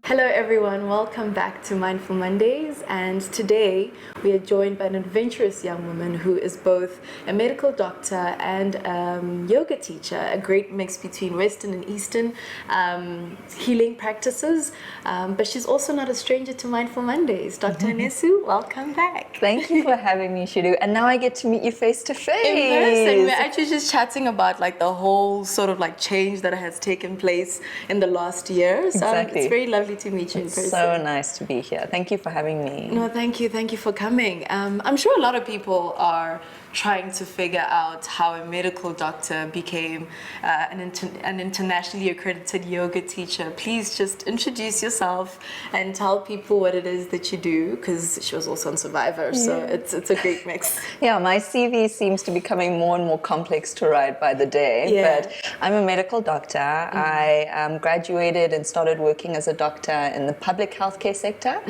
Hello everyone, welcome back to Mindful Mondays, and today we are joined by an adventurous young woman who is both a medical doctor and yoga teacher, a great mix between Western and Eastern healing practices, but she's also not a stranger to Mindful Mondays. Dr. Anesu, welcome back. Thank you for having me, Shudu, and now I get to meet you face to face. In person, we're actually just chatting about like the whole sort of like change that has taken place in the last year, so Exactly. it's very lovely to meet you in person. So nice to be here. Thank you for having me. No, thank you for coming. I'm sure a lot of people are trying to figure out how a medical doctor became an internationally accredited yoga teacher. Please just introduce yourself and tell people what it is that you do, because she was also on Survivor, so it's a great mix. Yeah, my CV seems to be becoming more and more complex to write by the day, but I'm a medical doctor. I graduated and started working as a doctor in the public healthcare sector,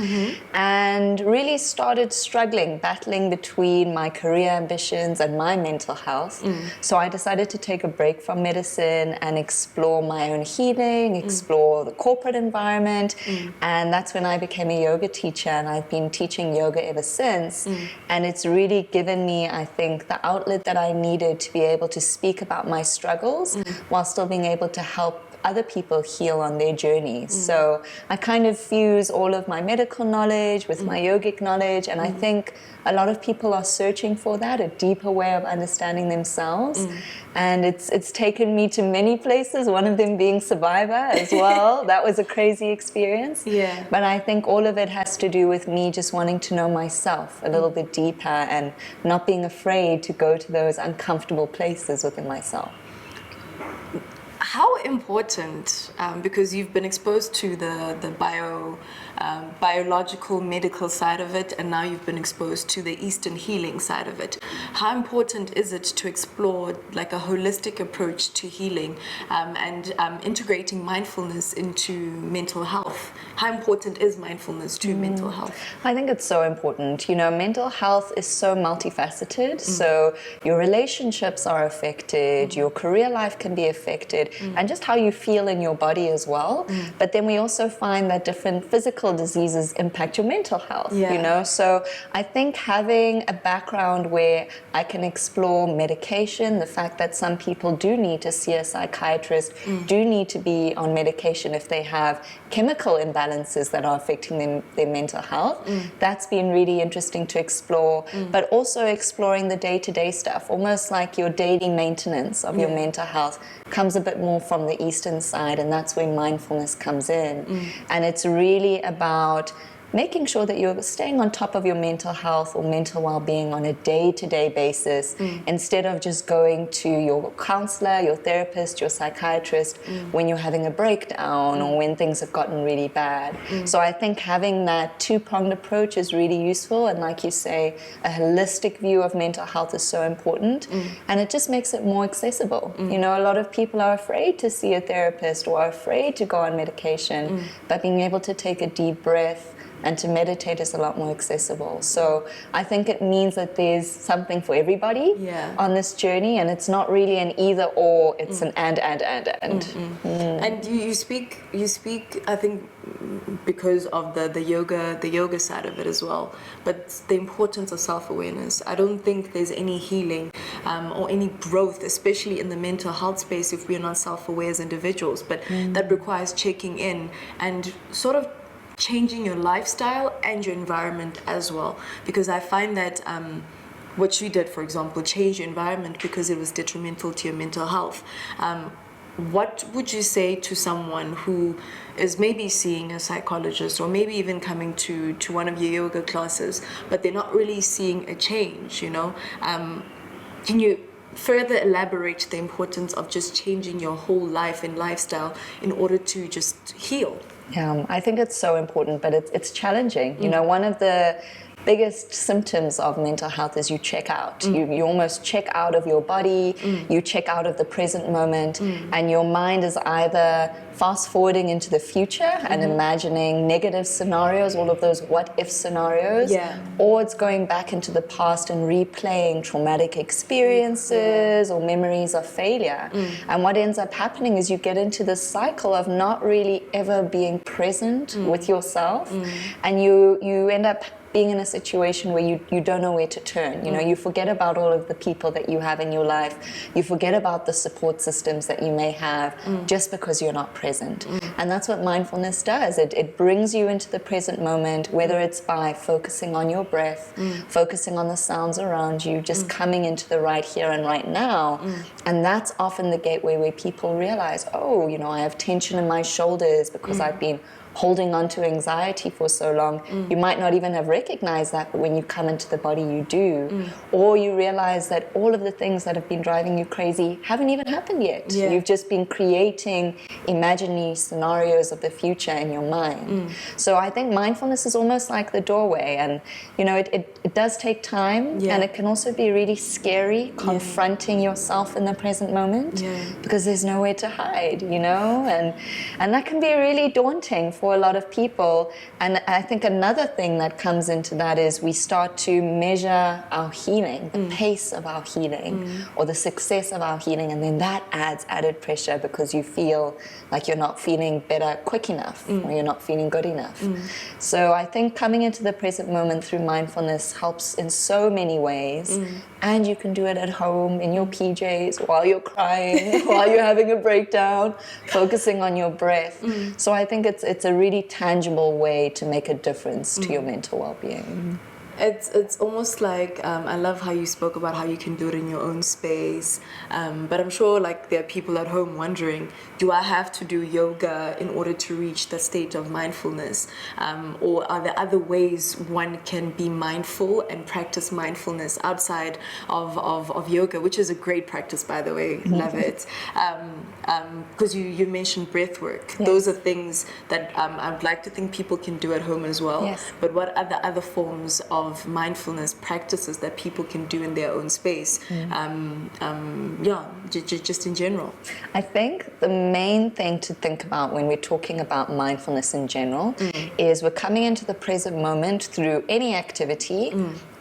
and really started struggling, battling between my career ambitions and my mental health. So I decided to take a break from medicine and explore my own healing, explore the corporate environment, and that's when I became a yoga teacher, and I've been teaching yoga ever since. And it's really given me, I think, the outlet that I needed to be able to speak about my struggles while still being able to help other people heal on their journeys. So I kind of fuse all of my medical knowledge with my yogic knowledge, and I think a lot of people are searching for that, a deeper way of understanding themselves. And it's taken me to many places, one of them being Survivor as well. That was a crazy experience. Yeah. But I think all of it has to do with me just wanting to know myself a little bit deeper and not being afraid to go to those uncomfortable places within myself. How important, because you've been exposed to the biological medical side of it, and now you've been exposed to the Eastern healing side of it, how important is it to explore like a holistic approach to healing and integrating mindfulness into mental health? How important is mindfulness to mental health? I think it's so important. You know, mental health is so multifaceted. So your relationships are affected, your career life can be affected, and just how you feel in your body as well. But then we also find that different physical diseases impact your mental health, you know? So I think having a background where I can explore medication, the fact that some people do need to see a psychiatrist, do need to be on medication if they have chemical imbalances that are affecting their mental health. That's been really interesting to explore, but also exploring the day-to-day stuff, almost like your daily maintenance of your mental health comes a bit more from the Eastern side, and that's where mindfulness comes in. And it's really about making sure that you're staying on top of your mental health or mental well-being on a day-to-day basis, instead of just going to your counselor, your therapist, your psychiatrist when you're having a breakdown or when things have gotten really bad. So I think having that two-pronged approach is really useful, and like you say, a holistic view of mental health is so important, and it just makes it more accessible. You know, a lot of people are afraid to see a therapist or are afraid to go on medication, but being able to take a deep breath and to meditate is a lot more accessible. So I think it means that there's something for everybody on this journey, and it's not really an either or, it's an and. And you speak, I think, because of the yoga side of it as well, but the importance of self-awareness. I don't think there's any healing or any growth, especially in the mental health space, if we're not self-aware as individuals, but that requires checking in and sort of changing your lifestyle and your environment as well, because I find that what you did, for example, change your environment because it was detrimental to your mental health. What would you say to someone who is maybe seeing a psychologist or maybe even coming to one of your yoga classes, but they're not really seeing a change, you know? Can you further elaborate the importance of just changing your whole life and lifestyle in order to just heal? Yeah, I think it's so important, but it's challenging. You know, one of the biggest symptoms of mental health is you check out. You almost check out of your body, you check out of the present moment, and your mind is either fast forwarding into the future and imagining negative scenarios, all of those what if scenarios, or it's going back into the past and replaying traumatic experiences or memories of failure. And what ends up happening is you get into this cycle of not really ever being present with yourself, and you end up being in a situation where you don't know where to turn. You know, you forget about all of the people that you have in your life. You forget about the support systems that you may have just because you're not present. And that's what mindfulness does. It brings you into the present moment, whether it's by focusing on your breath, focusing on the sounds around you, just coming into the right here and right now. And that's often the gateway where people realize, oh, you know, I have tension in my shoulders because I've been holding on to anxiety for so long. You might not even have recognized that, but when you come into the body, you do. Or you realize that all of the things that have been driving you crazy haven't even happened yet. You've just been creating imaginary scenarios of the future in your mind. So I think mindfulness is almost like the doorway, and you know, it does take time, and it can also be really scary confronting yourself in the present moment because there's nowhere to hide, you know, and that can be really daunting for a lot of people. And I think another thing that comes into that is we start to measure our healing, the pace of our healing, or the success of our healing, and then that adds added pressure because you feel like you're not feeling better quick enough, or you're not feeling good enough. So I think coming into the present moment through mindfulness helps in so many ways, and you can do it at home in your PJs while you're crying, while you're having a breakdown, focusing on your breath. So I think it's a really tangible way to make a difference to your mental well-being. It's almost like I love how you spoke about how you can do it in your own space, but I'm sure like there are people at home wondering, do I have to do yoga in order to reach the state of mindfulness, or are there other ways one can be mindful and practice mindfulness outside of yoga, which is a great practice, by the way. Love it. Because you mentioned breath work. Those are things that I'd like to think people can do at home as well. But what are the other forms of mindfulness practices that people can do in their own space? Just in general. I think the main thing to think about when we're talking about mindfulness in general is we're coming into the present moment through any activity,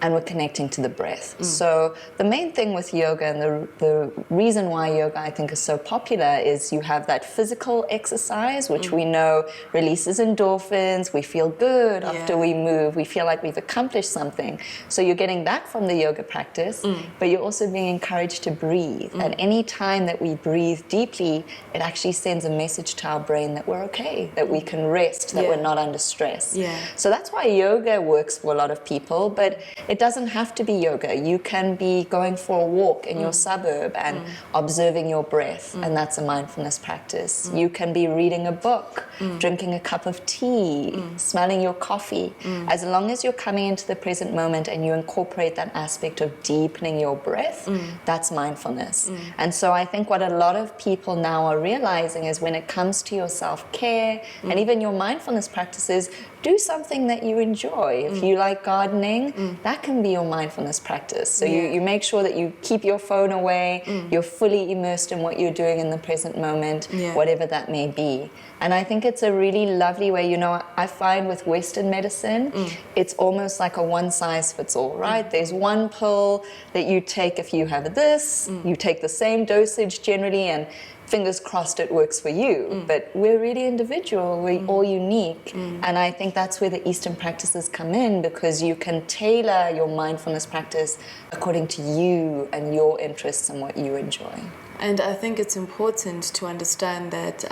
and we're connecting to the breath. So the main thing with yoga, and the reason why yoga I think is so popular, is you have that physical exercise, which we know releases endorphins, we feel good after we move, we feel like we've accomplished something. So you're getting that from the yoga practice, but you're also being encouraged to breathe. And any time that we breathe deeply, it actually sends a message to our brain that we're okay, that we can rest, that we're not under stress. So that's why yoga works for a lot of people, but it doesn't have to be yoga. You can be going for a walk in your suburb and observing your breath, and that's a mindfulness practice. You can be reading a book, drinking a cup of tea, smelling your coffee. As long as you're coming into the present moment and you incorporate that aspect of deepening your breath, that's mindfulness. And so I think what a lot of people now are realizing is when it comes to your self-care and even your mindfulness practices, do something that you enjoy. If you like gardening, that can be your mindfulness practice. So you make sure that you keep your phone away, you're fully immersed in what you're doing in the present moment, whatever that may be. And I think it's a really lovely way. You know, I find with Western medicine, it's almost like a one-size-fits-all, right? There's one pill that you take if you have this, you take the same dosage generally, and fingers crossed it works for you. But we're really individual, we're all unique. And I think that's where the Eastern practices come in, because you can tailor your mindfulness practice according to you and your interests and what you enjoy. And I think it's important to understand that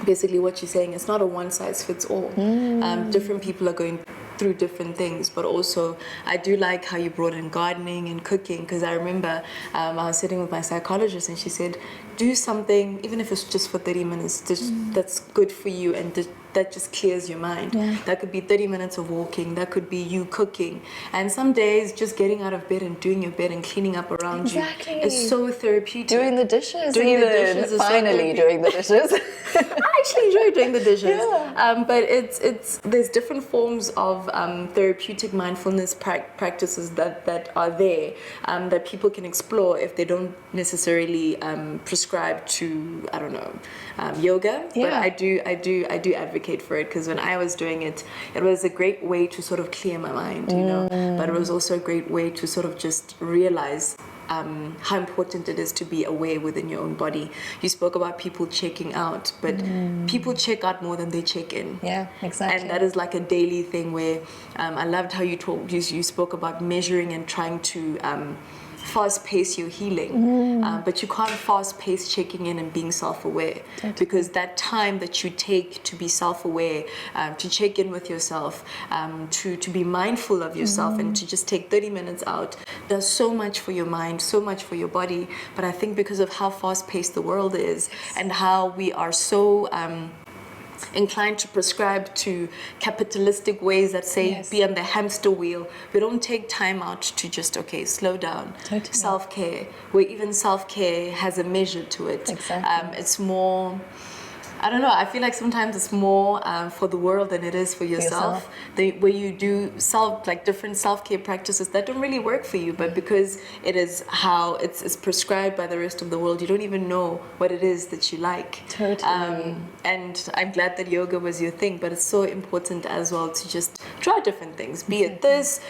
basically what you're saying is not a one-size-fits-all. Different people are going through different things, but also I do like how you brought in gardening and cooking, because I remember I was sitting with my psychologist and she said, do something, even if it's just for 30 minutes, just, that's good for you, and that just clears your mind. Yeah. That could be 30 minutes of walking. That could be you cooking. And some days just getting out of bed and doing your bed and cleaning up around you is so therapeutic. Doing the dishes, doing the even. dishes is Finally doing the dishes. I actually enjoy doing the dishes. Yeah. But there's different forms of therapeutic mindfulness practices that are there that people can explore if they don't necessarily prescribe to, I don't know, yoga. Yeah. But I do advocate for it, because when I was doing it, it was a great way to sort of clear my mind, you know. But it was also a great way to sort of just realize how important it is to be aware within your own body. You spoke about people checking out, but people check out more than they check in. Yeah, exactly. And that is like a daily thing where I loved how you spoke about measuring and trying to fast pace your healing, but you can't fast pace checking in and being self-aware, because that time that you take to be self-aware, to check in with yourself, to be mindful of yourself, and to just take 30 minutes out does so much for your mind, so much for your body. But I think because of how fast-paced the world is and how we are so inclined to prescribe to capitalistic ways that say be on the hamster wheel, we don't take time out to just slow down. Self-care, where even self-care has a measure to it. It's more, I don't know, I feel like sometimes it's more for the world than it is for yourself. Where you do different self-care practices that don't really work for you, but because it is how it's prescribed by the rest of the world, you don't even know what it is that you like. And I'm glad that yoga was your thing, but it's so important as well to just try different things, be it this,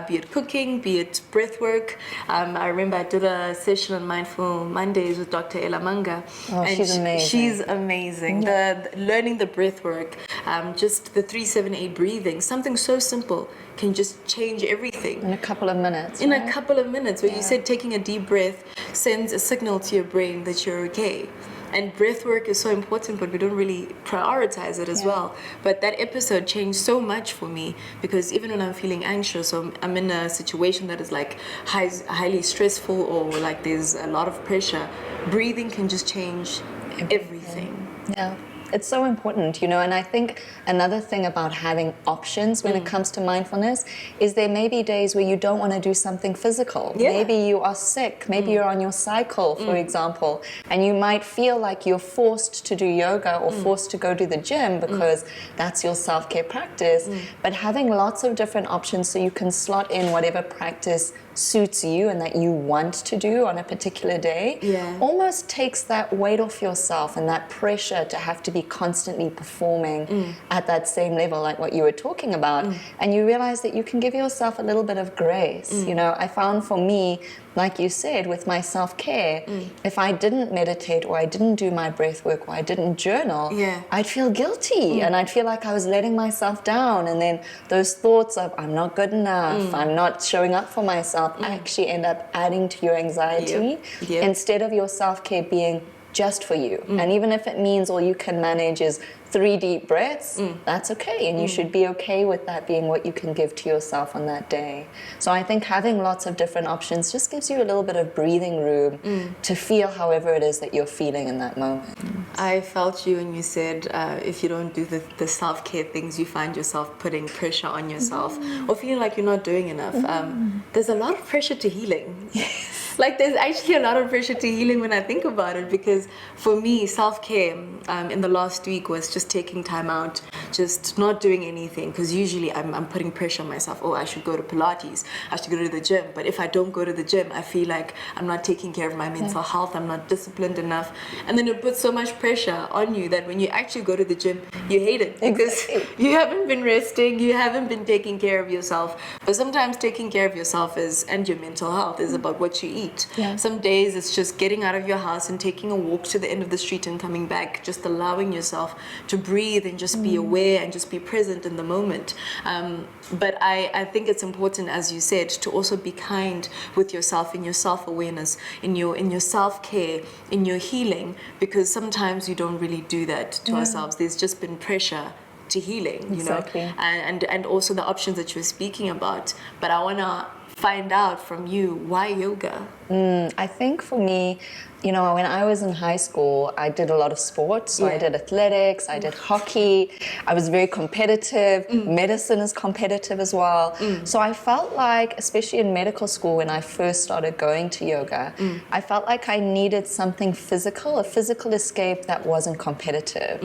be it cooking, be it breath work. I remember I did a session on Mindful Mondays with Dr. Elamanga. And she's amazing. She's amazing. The learning the breath work, just the 3-7-8 breathing, something so simple can just change everything in a couple of minutes. A couple of minutes, where you said taking a deep breath sends a signal to your brain that you're okay. And breath work is so important, but we don't really prioritize it as well. But that episode changed so much for me, because even when I'm feeling anxious, or I'm in a situation that is like highly stressful, or like there's a lot of pressure, breathing can just change everything. Yeah, it's so important, you know. And I think another thing about having options when it comes to mindfulness is there may be days where you don't want to do something physical. Maybe you are sick, maybe you're on your cycle, for example, and you might feel like you're forced to do yoga or forced to go to the gym because that's your self-care practice. But having lots of different options so you can slot in whatever practice suits you and that you want to do on a particular day almost takes that weight off yourself and that pressure to have to be constantly performing at that same level, like what you were talking about. And you realize that you can give yourself a little bit of grace. You know, I found for me, like you said, with my self-care, if I didn't meditate, or I didn't do my breath work, or I didn't journal, I'd feel guilty and I'd feel like I was letting myself down. And then those thoughts of I'm not good enough, I'm not showing up for myself, actually end up adding to your anxiety instead of your self-care being just for you. And even if it means all you can manage is 3 deep breaths, that's okay. And you should be okay with that being what you can give to yourself on that day. So I think having lots of different options just gives you a little bit of breathing room to feel however it is that you're feeling in that moment. I felt you when you said if you don't do the self-care things, you find yourself putting pressure on yourself or feeling like you're not doing enough. There's a lot of pressure to healing. Like there's actually a lot of pressure to healing when I think about it, because for me, self-care in the last week was just taking time out, just not doing anything, because usually I'm putting pressure on myself. Oh, I should go to Pilates, I should go to the gym. But if I don't go to the gym, I feel like I'm not taking care of my mental health, I'm not disciplined enough. And then it puts so much pressure on you that when you actually go to the gym, you hate it because you haven't been resting, you haven't been taking care of yourself. But sometimes taking care of yourself and your mental health is about what you eat. Some days it's just getting out of your house and taking a walk to the end of the street and coming back, just allowing yourself to breathe and just be aware and just be present in the moment. But I think it's important, as you said, to also be kind with yourself in your self-awareness, in your self-care, in your healing, because sometimes we don't really do that to ourselves. There's just been pressure to healing, you know, and also the options that you're speaking about. But I want to find out from you, why yoga? I think for me, you know, when I was in high school, I did a lot of sports. So I did athletics, I did hockey. I was very competitive. Medicine is competitive as well. So I felt like, especially in medical school, when I first started going to yoga, I felt like I needed something physical, a physical escape that wasn't competitive.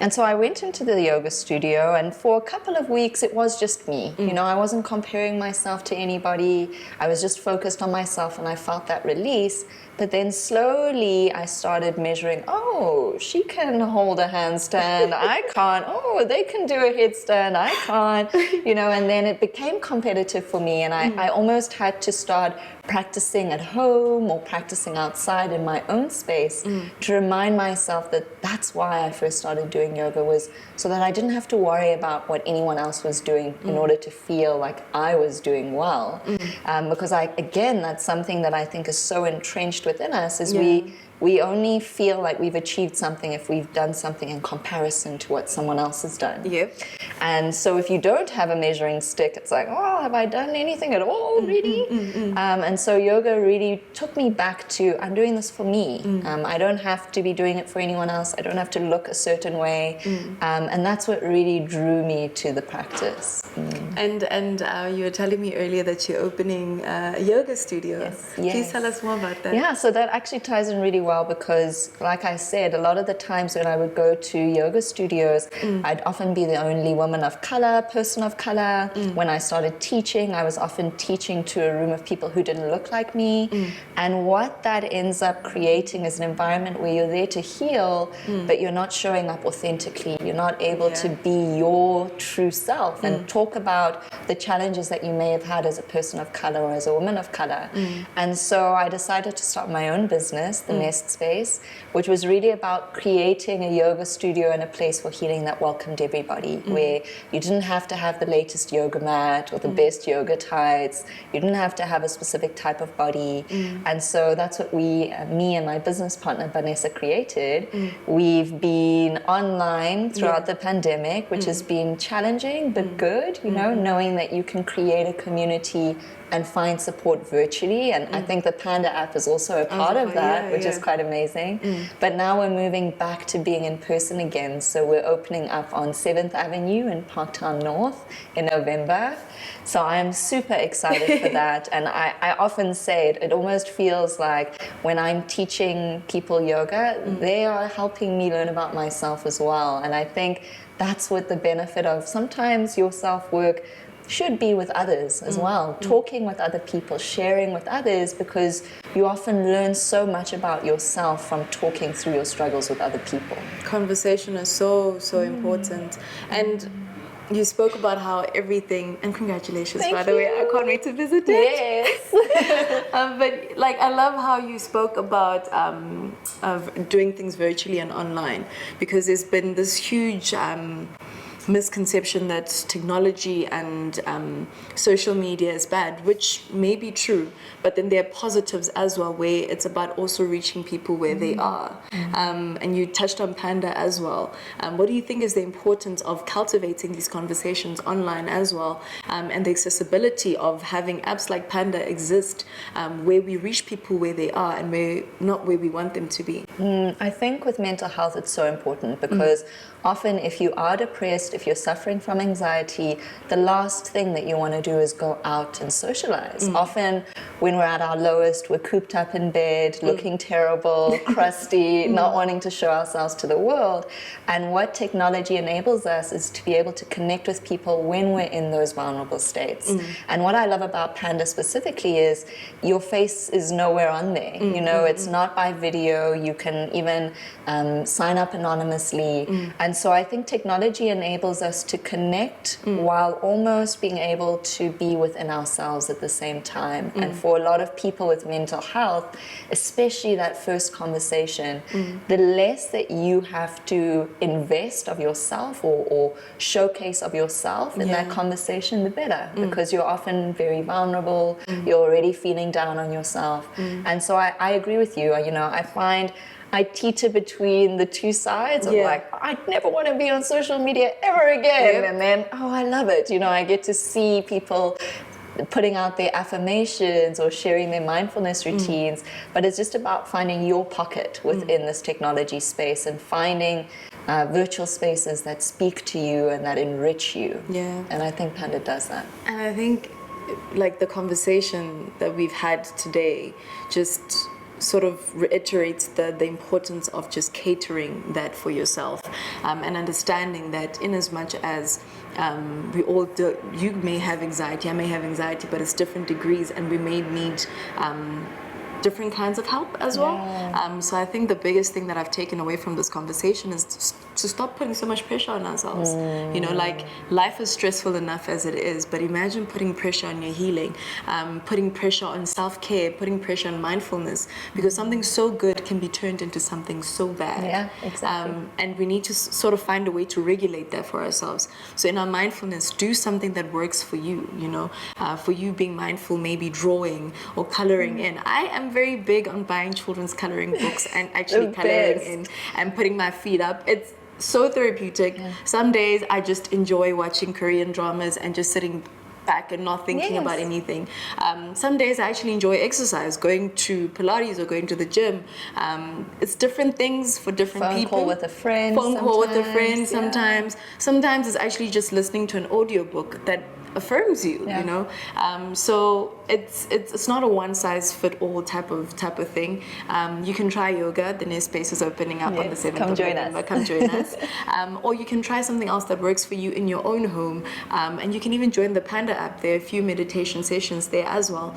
And so I went into the yoga studio, and for a couple of weeks, it was just me. You know, I wasn't comparing myself to anybody. I was just focused on myself, and I felt that release. But then slowly I started measuring, oh, she can hold a handstand, I can't. Oh, they can do a headstand, I can't. You know, and then it became competitive for me, and I almost had to start practicing at home or practicing outside in my own space to remind myself that that's why I first started doing yoga, was so that I didn't have to worry about what anyone else was doing in order to feel like I was doing well. Because again, that's something that I think is so entrenched within us, is we only feel like we've achieved something if we've done something in comparison to what someone else has done. And so if you don't have a measuring stick, it's like, oh, have I done anything at all, really? And so yoga really took me back to, I'm doing this for me. I don't have to be doing it for anyone else. I don't have to look a certain way. And that's what really drew me to the practice. And you were telling me earlier that you're opening a yoga studio. Yes. Please tell us more about that. Yeah, so that actually ties in really well, because like I said, a lot of the times when I would go to yoga studios, I'd often be the only woman of color, person of color. When I started teaching, I was often teaching to a room of people who didn't look like me. And what that ends up creating is an environment where you're there to heal, but you're not showing up authentically. You're not able to be your true self and talk about the challenges that you may have had as a person of color or as a woman of color. And so I decided to start my own business, the Nest Space, which was really about creating a yoga studio and a place for healing that welcomed everybody, where you didn't have to have the latest yoga mat or the best yoga tights. You didn't have to have a specific type of body. And so that's what me and my business partner, Vanessa, created. We've been online throughout the pandemic, which has been challenging but good, you know, knowing that you can create a community and find support virtually. And I think the Panda app is also a part of that, which is quite amazing. But now we're moving back to being in person again. So we're opening up on 7th Avenue in Parktown North in November. So I am super excited for that. And I often say it almost feels like when I'm teaching people yoga, they are helping me learn about myself as well. And I think that's what the benefit of sometimes your self-work should be with others as well, talking with other people, sharing with others, because you often learn so much about yourself from talking through your struggles with other people. Conversation is so important. And you spoke about how everything, and congratulations, by the way, I can't wait to visit it. Yes. But like, I love how you spoke about of doing things virtually and online, because there's been this huge misconception that technology and social media is bad, which may be true, but then there are positives as well, where it's about also reaching people where they are. And you touched on Panda as well. What do you think is the importance of cultivating these conversations online as well, and the accessibility of having apps like Panda exist, where we reach people where they are and not where we want them to be? I think with mental health it's so important, because often if you are depressed, if you're suffering from anxiety, the last thing that you want to do is go out and socialize. Often when we're at our lowest, we're cooped up in bed, looking terrible, crusty, not wanting to show ourselves to the world. And what technology enables us is to be able to connect with people when we're in those vulnerable states. And what I love about Panda specifically is your face is nowhere on there. You know, it's not by video. You can even sign up anonymously. And so I think technology enables us to connect while almost being able to be within ourselves at the same time. And for a lot of people with mental health, especially that first conversation, the less that you have to invest of yourself or showcase of yourself in that conversation, the better, because you're often very vulnerable, you're already feeling down on yourself. And so I agree with you. You know, I find I teeter between the two sides of like, I never want to be on social media ever again. And then, oh, I love it. You know, I get to see people putting out their affirmations or sharing their mindfulness routines, but it's just about finding your pocket within this technology space and finding virtual spaces that speak to you and that enrich you. Yeah. And I think Panda does that. And I think like the conversation that we've had today just sort of reiterates the importance of just catering that for yourself, and understanding that in as much as we all do, you may have anxiety, I may have anxiety, but it's different degrees, and we may need different kinds of help as well. So I think the biggest thing that I've taken away from this conversation is to stop putting so much pressure on ourselves. You know, like life is stressful enough as it is, but imagine putting pressure on your healing, putting pressure on self-care, putting pressure on mindfulness, because something so good can be turned into something so bad. Yeah, exactly. And we need to sort of find a way to regulate that for ourselves. So in our mindfulness, do something that works for you, you know. For you being mindful, maybe drawing or coloring in. I am very big on buying children's coloring books and actually coloring in and putting my feet up. It's so therapeutic. Some days I just enjoy watching Korean dramas and just sitting back and not thinking about anything. Some days I actually enjoy exercise, going to Pilates or going to the gym. It's different things for different people. Phone call with a friend. Phone call with a friend sometimes. Sometimes it's actually just listening to an audiobook that affirms you, you know. So it's not a one-size-fit-all type of thing. You can try yoga. The next space is opening up on the 7th of November. Come join us. Or you can try something else that works for you in your own home. And you can even join the Panda app. There are a few meditation sessions there as well.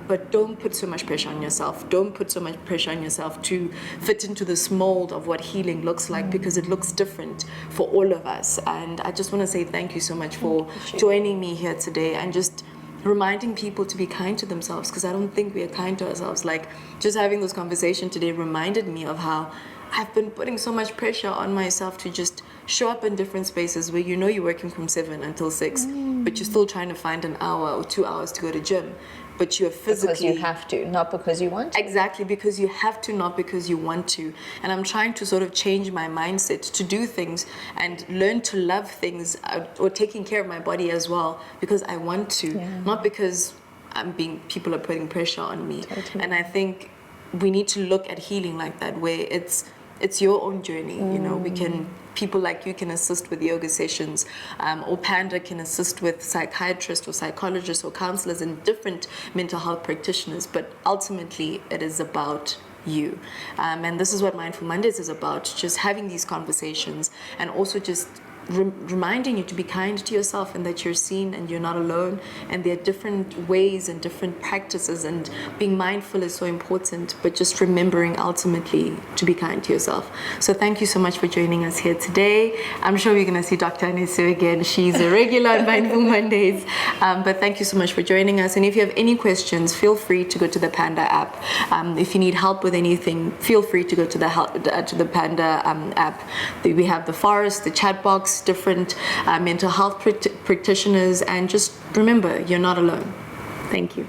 But don't put so much pressure on yourself. Don't put so much pressure on yourself to fit into this mold of what healing looks like, because it looks different for all of us. And I just want to say thank you so much for joining me here today and just reminding people to be kind to themselves, because I don't think we are kind to ourselves. Like, just having this conversation today reminded me of how I've been putting so much pressure on myself to just show up in different spaces where you know you're working from 7 until 6, but you're still trying to find an hour or 2 hours to go to gym. But you're physically... Because you have to, not because you want to. Exactly, because you have to, not because you want to. And I'm trying to sort of change my mindset to do things and learn to love things, or taking care of my body as well, because I want to, not because people are putting pressure on me. Totally. And I think we need to look at healing like that, where it's your own journey. You know, people like you can assist with yoga sessions, or Panda can assist with psychiatrists or psychologists or counselors and different mental health practitioners, but ultimately it is about you. And this is what Mindful Mondays is about, just having these conversations and also just reminding you to be kind to yourself, and that you're seen and you're not alone, and there are different ways and different practices, and being mindful is so important, but just remembering ultimately to be kind to yourself. So thank you so much for joining us here today. I'm sure we're going to see Dr. Anesu again. She's a regular on Mindful Mondays, but thank you so much for joining us. And if you have any questions, feel free to go to the Panda app. If you need help with anything, feel free to go to the Panda app. We have the forest, the chat box, different mental health practitioners, and just remember, you're not alone. Thank you.